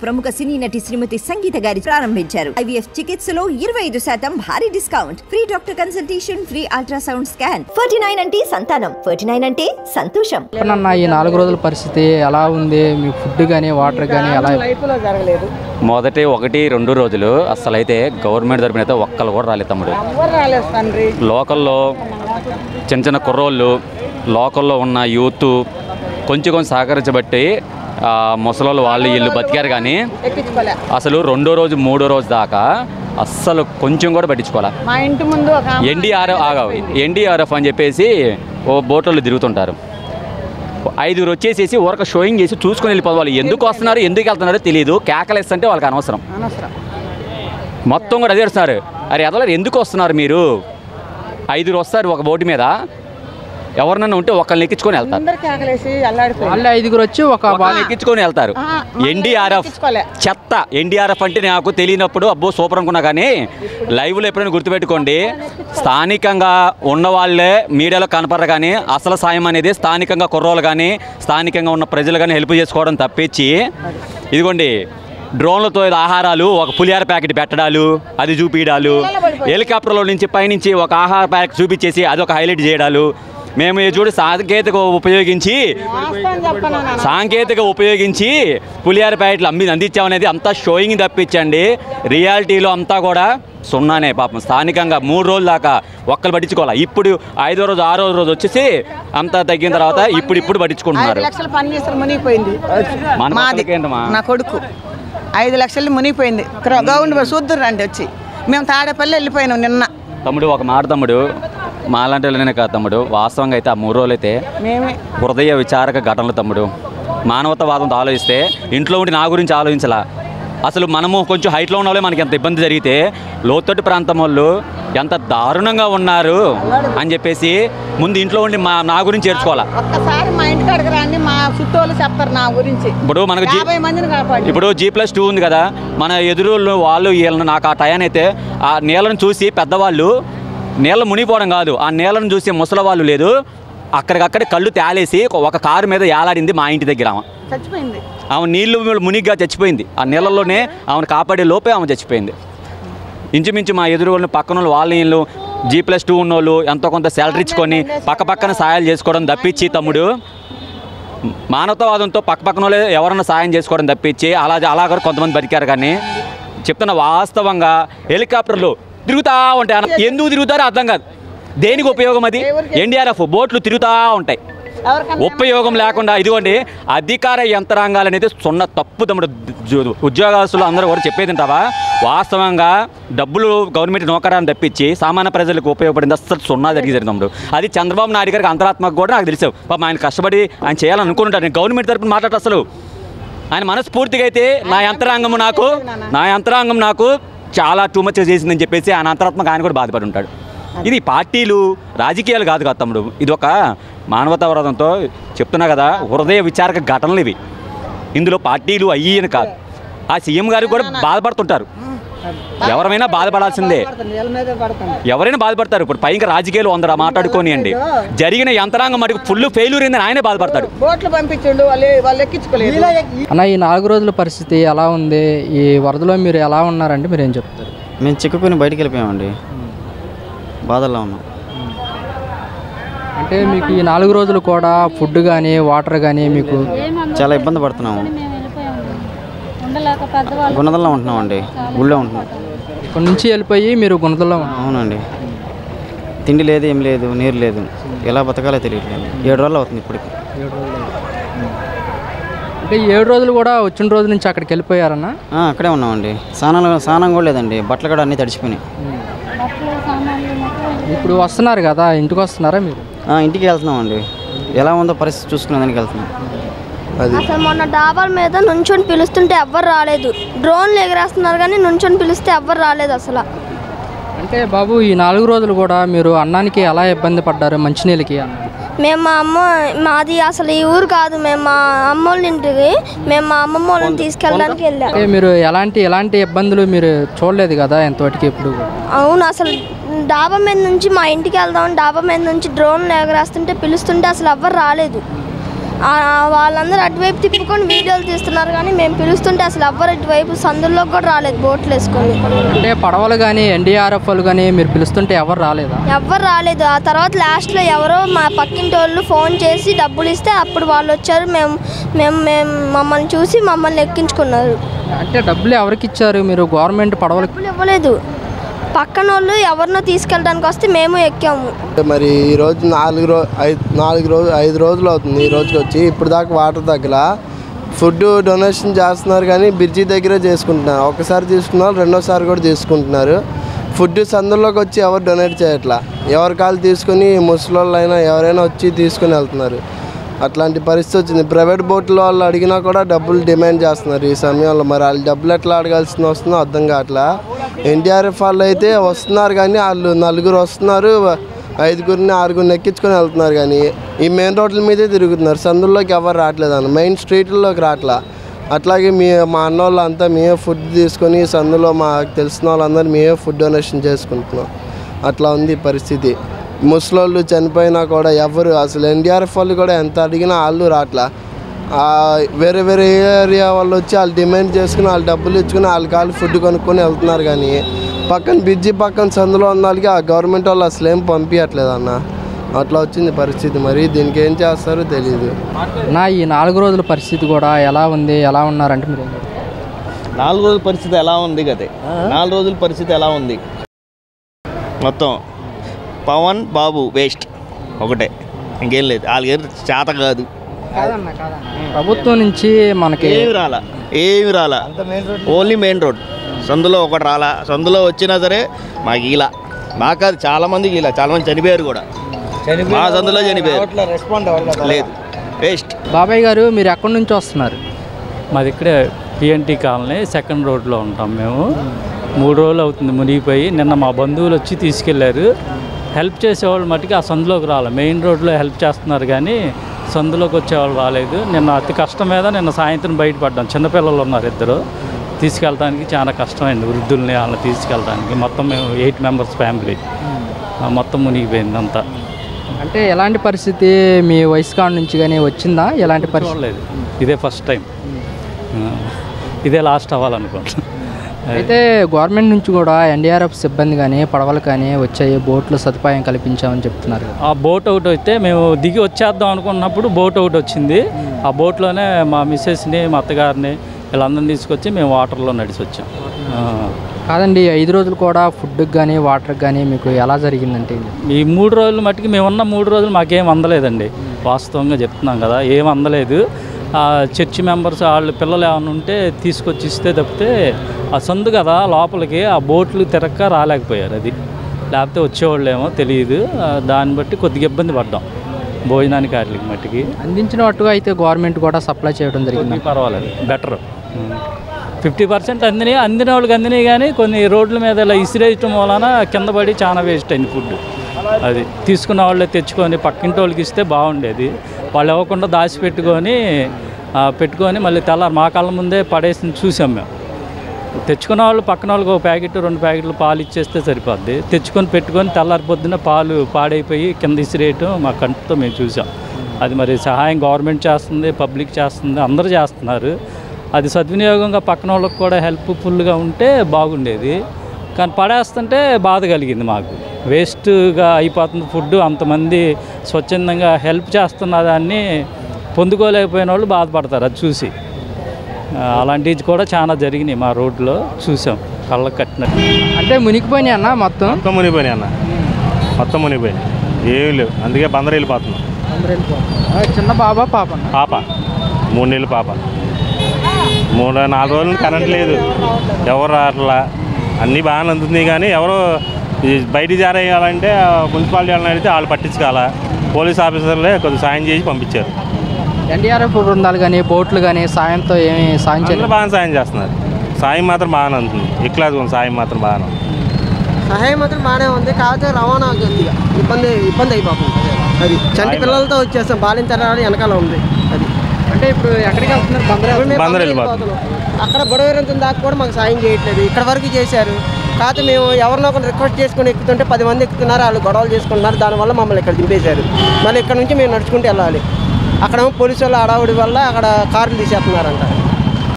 ప్రముఖ సినీ నటి శ్రీమతి సంగీత గారి ప్రారంభించారు. IVF చికిత్సలో 25% భారీ discount, free doctor consultation, free ultrasound scan. 49 అంటే సంతానం, 49 అంటే సంతోషం. ఈ 4 రోజుల పరిస్థితి ఎలా ఉంది? మీ ఫుడ్ కానీ వాటర్ కానీ ఎలా జరగలేదు. మొదటి 1-2 రోజులు అసలు అయితే గవర్నమెంట్ తరపున అయితే ఒక్కరు కూడా రాలేదు తమ్ముడు. లోకల్లో చిన్న చిన్న కుర్రోళ్ళు, లోకల్లో ఉన్న యూత్ కొంచెం సహకరించబట్టి ముసలోళ్ళు వాళ్ళు వీళ్ళు బతికారు. కానీ అసలు 2వ రోజు 3వ రోజు దాకా అస్సలు కొంచెం కూడా పట్టించుకోవాలి. మా ఇంటి ముందు ఎన్డీఆర్ఎఫ్ అని చెప్పేసి ఓ బోట్లో తిరుగుతుంటారు. 5 వచ్చేసేసి ఊరక షోయింగ్ చేసి చూసుకొని వెళ్ళిపోవాలి. ఎందుకు వస్తున్నారు, ఎందుకు వెళ్తున్నారో తెలియదు. కేకలేస్తుంటే వాళ్ళకి అనవసరం. మొత్తం కూడా అదే వస్తున్నారు. అరే ఎదలరు ఎందుకు వస్తున్నారు మీరు? 5 వస్తారు ఒక బోటు మీద, ఎవరినన్నా ఉంటే ఒకళ్ళని ఎక్కించుకొని వెళ్తారు. వాళ్ళు 5 వచ్చి ఒక ఎక్కించుకొని వెళ్తారు. ఎన్డీఆర్ఎఫ్ చెత్త. ఎన్డీఆర్ఎఫ్ అంటే నాకు తెలియనప్పుడు అబ్బో సూపర్ అనుకున్నా. కానీ లైవ్లో ఎప్పుడైనా గుర్తుపెట్టుకోండి, స్థానికంగా ఉన్న వాళ్ళే మీడియాలో కనపడరు. కానీ అసలు సాయం అనేది స్థానికంగా కుర్రోళ్ళు కానీ స్థానికంగా ఉన్న ప్రజలు కానీ హెల్ప్ చేసుకోవడం తప్పించి, ఇదిగోండి డ్రోన్లతో ఆహారాలు, ఒక పులిహార ప్యాకెట్ పెట్టడాలు, అది చూపించడాలు, హెలికాప్టర్లో నుంచి పైనుంచి ఒక ఆహార ప్యాకెట్ చూపించేసి అది ఒక హైలైట్ చేయడాలు. మేము చూడు సాంకేతిక ఉపయోగించి పులిహార ప్యాకెట్లు అందించామనేది అంతా షోయింగ్ తప్పించండి. రియాలిటీలో అంతా కూడా సున్నానే. పాపం స్థానికంగా 3 రోజుల దాకా ఒక్కరు పట్టించుకోవాలి. ఇప్పుడు 5వ రోజు 6వ రోజు వచ్చేసి అంతా తగ్గిన తర్వాత ఇప్పుడు పట్టించుకుంటున్నారు. నా కొడుకు 5 లక్షలు మునిగిపోయింది. గవర్నమెంట్ చూద్దరు రండి వచ్చి. మేము తాడేపల్లి వెళ్ళిపోయినాం నిన్న. తమ్ముడు ఒక మాట తమ్ముడు, మాలాంటి వాళ్ళనే కాదు తమ్ముడు, వాస్తవంగా అయితే ఆ 3 రోజులు అయితే హృదయ విచారక ఘటనలు తమ్ముడు. మానవతావాదంతో ఆలోచిస్తే ఇంట్లో ఉండి నా గురించి ఆలోచించాలా. అసలు మనము కొంచెం హైట్లో ఉన్న వాళ్ళే మనకి ఎంత ఇబ్బంది జరిగితే లోతట్టు ప్రాంతం వాళ్ళు ఎంత దారుణంగా ఉన్నారు అని చెప్పేసి ముందు ఇంట్లో ఉండి నా గురించి చేర్చుకోవాలా. ఒక్కసారి మా ఇంటికి అడగరండి, మా చుట్టూ చెప్తారు నా గురించి. ఇప్పుడు మనకు ఇప్పుడు G+2 ఉంది కదా, మన ఎదురు వాళ్ళు వీళ్ళని నాకు ఆ టయాన్ అయితే ఆ నీళ్ళను చూసి పెద్దవాళ్ళు నీళ్ళ మునిగిపోవడం కాదు, ఆ నీళ్ళను చూసి ముసలి వాళ్ళు లేదు అక్కడికక్కడే కళ్ళు తేలేసి ఒక కారు మీద ఏలాడింది మా ఇంటి దగ్గర. చచ్చిపోయింది ఆమె నీళ్ళు మునిగ్గా చచ్చిపోయింది. ఆ నీళ్ళల్లోనే ఆమెను కాపాడే లోపే ఆమె చచ్చిపోయింది. ఇంచుమించు మా ఎదురు వాళ్ళని పక్కన వాళ్ళు వీళ్ళు G+2 ఉన్నోళ్ళు ఎంతో కొంత శాలరీ ఇచ్చుకొని పక్కన సాయాలు చేసుకోవడం తప్పించి తమ్ముడు, మానవతావాదంతో పక్కన వాళ్ళే ఎవరన్నా సాయం చేసుకోవడం తప్పించి అలాగ కొంతమంది బతికారు. కానీ చెప్తున్న వాస్తవంగా హెలికాప్టర్లు తిరుగుతూ ఉంటాయి. ఎందుకు తిరుగుతారో అర్థం కాదు. దేనికి ఉపయోగం అది? ఎన్డీఆర్ఎఫ్ బోట్లు తిరుగుతూ ఉంటాయి, ఉపయోగం లేకుండా. ఇదిగోండి అధికార యంత్రాంగాలు అనేది సున్న తప్పు తమ్ముడు. ఉద్యోగస్తులు అందరూ కూడా చెప్పేది ఉంటావా? వాస్తవంగా డబ్బులు గవర్నమెంట్ నౌకరాన్ని తప్పించి సామాన్య ప్రజలకు ఉపయోగపడింది అసలు సున్నా జరిగింది తమ్ముడు. అది చంద్రబాబు నాయుడు గారికి అంతరాత్మకు కూడా నాకు తెలిసావు. పాపం ఆయన కష్టపడి ఆయన చేయాలనుకుంటారు. నేను గవర్నమెంట్ తరపున మాట్లాడతా అసలు ఆయన మనస్ఫూర్తిగా అయితే నా యంత్రాంగం నాకు చాలా టూ మచ్ చేసిందని చెప్పేసి ఆయన అంతరాత్మక ఆయన కూడా బాధపడి ఉంటాడు. ఇది పార్టీలు రాజకీయాలు కాదు కదా తమ్ముడు, ఇది ఒక మానవతావాదంతో చెప్తున్నా కదా, హృదయ విచారక ఘటనలు ఇవి. ఇందులో పార్టీలు అయ్యని కాదు. ఆ సీఎం గారు కూడా బాధపడుతుంటారు. ఎవరైనా బాధపడాల్సిందే, ఎవరైనా బాధపడతారు. ఇప్పుడు పైగా రాజకీయాలు అందరూ మాట్లాడుకోనియండి, జరిగిన యంత్రాంగం మటుకు ఫుల్ ఫెయిల్యూర్ అయిందని ఆయనే బాధపడతాడు. అన్న ఈ 4 రోజుల పరిస్థితి ఎలా ఉంది? ఈ వరదలో మీరు ఎలా ఉన్నారంటే మీరు ఏం చెప్తారు? మేము చిక్కుకుని బయటికి వెళ్ళిపోయామండి, బాధల్లో ఉన్నాం. అంటే మీకు ఈ 4 రోజులు కూడా ఫుడ్ కానీ వాటర్ కానీ మీకు చాలా ఇబ్బంది పడుతున్నాము. గుణదల్లో ఉంటున్నామండి, ఊళ్ళో ఉంటున్నాం. ఇక్కడ నుంచి వెళ్ళిపోయి మీరు గుణదల్లో? అవునండి, తిండి లేదు, ఏం లేదు, నీరు లేదు, ఎలా బతకాలో తెలియట్లేదు. 7 రోజులు అవుతుంది ఇప్పటికి. అంటే 7 రోజులు కూడా వచ్చిన రోజు నుంచి అక్కడికి వెళ్ళిపోయారన్నా? అక్కడే ఉన్నామండి. స్నానం కూడా లేదండి, బట్టలు కూడా అన్నీ తడిచిపోయినాయి. ఇప్పుడు వస్తున్నారు కదా, ఇంటికి వస్తున్నారా మీరు? ఇంటికి వెళ్తున్నామండి. ఎలా ఉందో పరిస్థితి చూసుకునేదానికి వెళ్తున్నాం. అసలు మొన్న డాబాల మీద నుంచొని పిలుస్తుంటే ఎవ్వరు రాలేదు. డ్రోన్లు ఎగరేస్తున్నారు కానీ నుంచొని పిలిస్తే ఎవ్వరు రాలేదు అసలు. అంటే బాబు ఈ 4 రోజులు కూడా మీరు అన్నానికి ఎలా ఇబ్బంది పడ్డారు? మంచినీళ్ళకి? మేము మాది అసలు ఈ ఊరు కాదు, మేము మా అమ్మోళ్ళ ఇంటికి మా అమ్మమ్మ వాళ్ళని తీసుకెళ్ళడానికి వెళ్ళాం. మీరు ఎలాంటి ఇబ్బందులు మీరు చూడలేదు కదా ఎంతవరకు ఎప్పుడు? అవును, అసలు డాబా మీద నుంచి మా ఇంటికి వెళ్దాం, డాబా మీద నుంచి డ్రోన్లు ఎగరేస్తుంటే పిలుస్తుంటే అసలు ఎవ్వరు రాలేదు. వాళ్ళందరూ అటువైపు తిప్పుకొని వీడియోలు తీస్తున్నారు కానీ మేము పిలుస్తుంటే అసలు ఎవ్వరు ఇటువైపు సందుల్లోకి కూడా రాలేదు బోట్లు వేసుకొని. అంటే పడవలు కానీ ఎన్డీఆర్ఎఫ్ వాళ్ళు కానీ మీరు పిలుస్తుంటే ఎవరు రాలేదా? ఎవ్వరు రాలేదు. ఆ తర్వాత లాస్ట్లో ఎవరో మా పక్కింటి వాళ్ళు ఫోన్ చేసి డబ్బులు ఇస్తే అప్పుడు వాళ్ళు వచ్చారు. మేము మమ్మల్ని చూసి మమ్మల్ని ఎక్కించుకున్నారు. అంటే డబ్బులు ఎవరికి ఇచ్చారు మీరు? గవర్నమెంట్ పడవలు డబ్బులు ఇవ్వలేదు. పక్కన వాళ్ళు ఎవరినో తీసుకెళ్ళడానికి వస్తే మేము ఎక్కాము. మరి ఈరోజు 5 రోజులు అవుతుంది ఈ రోజుకి వచ్చి. ఇప్పుడు దాకా వాటర్ దగ్గర ఫుడ్ డొనేషన్ చేస్తున్నారు కానీ బ్రిడ్జి దగ్గరే చేసుకుంటున్నారు. ఒకసారి తీసుకున్నారు, రెండోసారి కూడా తీసుకుంటున్నారు. ఫుడ్ సందులోకి వచ్చి ఎవరు డొనేట్ చేయట్లా. ఎవరి కాళ్ళు తీసుకుని ముసలోళ్ళైనా ఎవరైనా వచ్చి తీసుకుని వెళ్తున్నారు. అట్లాంటి పరిస్థితి వచ్చింది. ప్రైవేట్ బోట్ల వాళ్ళు అడిగినా కూడా డబ్బులు డిమాండ్ చేస్తున్నారు ఈ సమయంలో. మరి వాళ్ళు డబ్బులు ఎట్లా అడగాల్సి వస్తుందో అర్థం కావట్లా. ఎన్డీఆర్ఎఫ్ వాళ్ళు అయితే వస్తున్నారు కానీ వాళ్ళు 4 వస్తున్నారు, 5గురిని 6గురిని ఎక్కించుకొని వెళ్తున్నారు కానీ ఈ మెయిన్ రోడ్ల మీదే తిరుగుతున్నారు. సందుల్లోకి ఎవరు రావట్లేదు అన్న, మెయిన్ స్ట్రీట్లలోకి రావట్లా. అట్లాగే మా అన్న వాళ్ళు అంతా మేమే ఫుడ్ తీసుకొని సందులో మాకు తెలిసిన వాళ్ళందరూ మేమే ఫుడ్ డొనేషన్ చేసుకుంటున్నాం. అట్లా ఉంది పరిస్థితి. ముసలోళ్ళు చనిపోయినా కూడా ఎవరు అసలు ఎన్డీఆర్ఎఫ్ వాళ్ళు కూడా ఎంత అడిగినా వాళ్ళు రావట్లా. వేరే వేరే ఏరియా వాళ్ళు వచ్చి వాళ్ళు డిమాండ్ చేసుకుని వాళ్ళు డబ్బులు ఇచ్చుకుని వాళ్ళు ఫుడ్ కొనుక్కొని వెళ్తున్నారు కానీ పక్కన బ్రిడ్జి పక్కన సందులో ఉన్న వాళ్ళకి ఆ గవర్నమెంట్ వాళ్ళు అసలు ఏం పంపించట్లేదు అన్న. అట్లా వచ్చింది పరిస్థితి. మరి దీనికి ఏం చేస్తారో తెలియదు. ఈ 4 రోజుల పరిస్థితి కూడా ఎలా ఉంది, ఎలా ఉన్నారంటే మీరు? 4 రోజుల పరిస్థితి ఎలా ఉంది కదే? 4 రోజుల పరిస్థితి ఎలా ఉంది? మొత్తం పవన్ బాబు వేస్ట్ ఒకటే, ఇంకేం లేదు. వాళ్ళకి చేత కాదు. ప్రభుత్వం నుంచి మనకి ఏమి రాలా. ఓన్లీ మెయిన్ రోడ్ సందులో ఒకటి రాలా. సందులో వచ్చినా సరే మాకు ఇలా మాకు కాదు, చాలామందికి ఇలా, చాలామంది చనిపోయారు కూడా. మా సందులో చనిపోయారు, లేదు, వేస్ట్. బాబాయ్ గారు మీరు ఎక్కడి నుంచి వస్తున్నారు? మాది ఇక్కడే పిఎన్టీ కాలనీ 2nd రోడ్లో ఉంటాం మేము. 3 రోజులు అవుతుంది మునిగిపోయి. నిన్న మా బంధువులు వచ్చి తీసుకెళ్లారు. హెల్ప్ చేసేవాళ్ళు మట్టుకు ఆ సందులోకి రాలే. మెయిన్ రోడ్లో హెల్ప్ చేస్తున్నారు కానీ సందులోకి వచ్చేవాళ్ళు రాలేదు. నిన్న అతి కష్టం మీద నిన్న సాయంత్రం బయటపడ్డాం. చిన్నపిల్లలు ఉన్నారు 2, తీసుకెళ్ళడానికి చాలా కష్టమైంది. వృద్ధుల్ని వాళ్ళని తీసుకెళ్ళడానికి. మొత్తం మేము 8 మెంబర్స్ ఫ్యామిలీ, మొత్తం మునిగిపోయింది అంతా. అంటే ఎలాంటి పరిస్థితి మీ వయసు కాడ నుంచి కానీ వచ్చిందా? ఎలాంటి పరిస్థితి లేదు, ఇదే ఫస్ట్ టైం, ఇదే లాస్ట్ అవ్వాలనుకోండి. అయితే గవర్నమెంట్ నుంచి కూడా ఎన్డీఆర్ఎఫ్ సిబ్బంది కానీ పడవలు కానీ వచ్చాయి, బోట్లు సదుపాయం కల్పించామని చెప్తున్నారు. ఆ బోట్ అవుట్ అయితే మేము దిగి వచ్చేద్దాం అనుకున్నప్పుడు బోట్ అవుట్ వచ్చింది. ఆ బోట్లోనే మా మిస్సెస్ని, మా అత్తగారిని వీళ్ళందరినీ తీసుకొచ్చి మేము వాటర్లో నడిచి వచ్చాం. కాదండి, 5 రోజులు కూడా ఫుడ్కి కానీ వాటర్కి కానీ మీకు ఎలా జరిగిందంటే? ఈ 3 రోజులు మట్టుకు మేమున్న 3 రోజులు మాకేం అందలేదండి. వాస్తవంగా చెప్తున్నాం కదా, ఏం అందలేదు. చర్చి మెంబర్స్ వాళ్ళు పిల్లలు ఏమైనా ఉంటే తీసుకొచ్చి ఇస్తే తప్పితే ఆ సందు కదా లోపలికి ఆ బోట్లు తిరక్క రాలేకపోయారు. అది లేకపోతే వచ్చేవాళ్ళేమో తెలియదు. దాన్ని బట్టి కొద్దిగా ఇబ్బంది పడ్డాం భోజనానికి వాటికి మట్టికి. అందించినట్టుగా అయితే గవర్నమెంట్ కూడా సప్లై చేయడం జరిగింది. పర్వాలేదు, బెటర్. 50% అందిన వాళ్ళకి అందినాయి కానీ కొన్ని రోడ్ల మీద ఇలా ఇసిరేయటం వలన కింద పడి చాలా వేస్ట్ అయింది ఫుడ్. అది తీసుకున్న వాళ్ళే తెచ్చుకొని పక్కింటి వాళ్ళకి ఇస్తే బాగుండేది. వాళ్ళు ఇవ్వకుండా దాచిపెట్టుకొని మళ్ళీ తెల్లారు మా కళ్ళ ముందే పడేసి చూసాం మేము. తెచ్చుకున్న వాళ్ళు పక్కన వాళ్ళకి 1 ప్యాకెట్ 2 ప్యాకెట్లు పాలు ఇచ్చేస్తే సరిపోద్ది. తెచ్చుకొని పెట్టుకొని తెల్లారి పొద్దున్న పాలు పాడైపోయి కింద ఇసిరేయటం మా కంటితో మేము చూసాం. అది మరి సహాయం గవర్నమెంట్ చేస్తుంది, పబ్లిక్ చేస్తుంది, అందరూ చేస్తున్నారు. అది సద్వినియోగంగా పక్కన వాళ్ళకి కూడా హెల్ప్ఫుల్గా ఉంటే బాగుండేది. కానీ పడేస్తుంటే బాధ కలిగింది మాకు. వేస్ట్గా అయిపోతుంది ఫుడ్. అంతమంది స్వచ్ఛందంగా హెల్ప్ చేస్తున్న దాన్ని పొందుకోలేకపోయిన వాళ్ళు బాధపడతారు అది చూసి. అలాంటివి కూడా చాలా జరిగినాయి మా రోడ్లో, చూసాం కళ్ళకు కట్టినట్టు. అంటే మునిగిపోయినాయి అన్న, మొత్తం మునిగిపోయినాయి అన్న, మొత్తం మునిగిపోయినాయి, ఏమీ లేవు. అందుకే బందరు వెళ్ళిపోతున్నాం. చిన్న బాబా పాప? పాప 3 నెలలు పాప. 3-4 రోజులు కరెంట్ లేదు, ఎవరు రావట్లా. అన్నీ బాగానే అందుతుంది కానీ ఎవరో బయటికి జారేయాలంటే మున్సిపాలిటీ వాళ్ళని అడిగితే వాళ్ళు పట్టించుకోవాలా. పోలీస్ ఆఫీసర్లే కొద్దిగా సాయం చేసి పంపించారు. ఎన్డీఆర్ఎఫ్ బృందాలు కానీ బోట్లు కానీ సాయంతో ఏమి సాయం చేయలేదు? బాగా సాయం చేస్తున్నారు. సాయం మాత్రం బాగానే ఉంటుంది. ఇక్లాస్ సాయం మాత్రం బాగానే ఉంది. సహాయం మాత్రం బాగానే ఉంది. కాకపోతే రవాణా కొద్దిగా ఇబ్బంది అయిపోతుంది. అది చంటి పిల్లలతో వచ్చేస్తాం, బాలింతరాలు వెనకాల ఉంది. అది అంటే ఇప్పుడు ఎక్కడికి వెళ్తున్నారు? బందరు వెళ్ళిపోతున్నాం. అక్కడ బొడవేరంతం దాకా కూడా మాకు సాయం చేయట్లేదు. ఇక్కడ వరకు చేశారు. కాకపోతే మేము ఎవరినో ఒకరు రిక్వెస్ట్ చేసుకుని ఎక్కుతుంటే 10 మంది ఎక్కుతున్నారు, వాళ్ళు గొడవలు చేసుకుంటున్నారు. దానివల్ల మమ్మల్ని ఇక్కడ దింపేశారు. మళ్ళీ ఇక్కడ నుంచి మేము నడుచుకుంటూ వెళ్ళాలి. అక్కడేమో పోలీసు వాళ్ళ హడావుడి వల్ల అక్కడ కార్లు తీసేస్తున్నారంట.